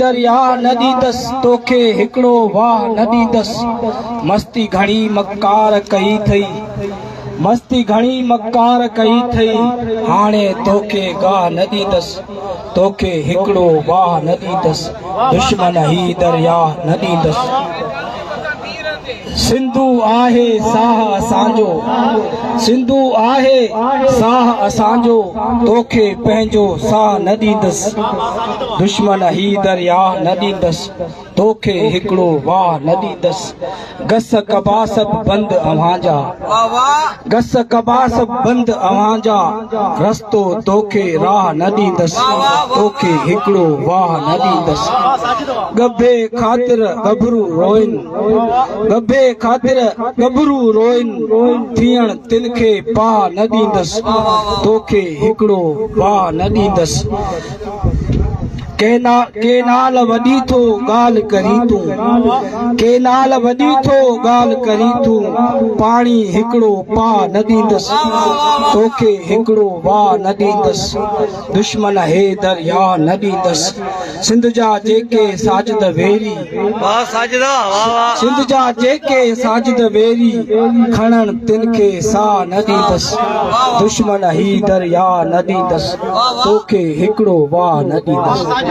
दरिया न ॾींदस तोखे हिकिड़ो वाह न ॾींदस। मस्ती घणी मकार कई थई, मस्ती घणी मकार कई थई, हाणे तोखे गाह न ॾींदस तोखे हिकिड़ो वाह न ॾींदस। दुश्मन ही दरिया न ॾींदस। सिंधु आहे साह असांजो, सिंधु आहे साह असांजो, तोखे पंहिंजो साह न ॾींदस। दुश्मन ही दरिया न ॾींदस तोखे हिकिड़ो वाह न ॾींदस। गस कबा सब बंद अव्हांजा, गस कबा सब बंद अव्हांजा, रस्तो तोखे राह न ॾींदस तोखे हिकिड़ो वाह न ॾींदस। गभे ख़ातिर गभरू रोइन, गभे ख़ातिर गभरू रोइन, थियण तिन खे पाह न ॾींदस तोखे हिकिड़ो वाह न ॾींदस। केनाल वॾी थो ॻाल्हि करी तूं, केनाल वॾी थो ॻाल्हि करी तूं, पाणी हिकिड़ो पाह न ॾींदस तोखे हिकिड़ो वाह न ॾींदस। दुश्मन हे दरिया न ॾींदस। सिंध जा जेके साजिद वेरी, सिंध जा जेके साजिद वेरी, खणण तिन खे साह न ॾींदस। दुश्मन ही दरिया न ॾींदस तोखे हिकिड़ो वाह न ॾींदस।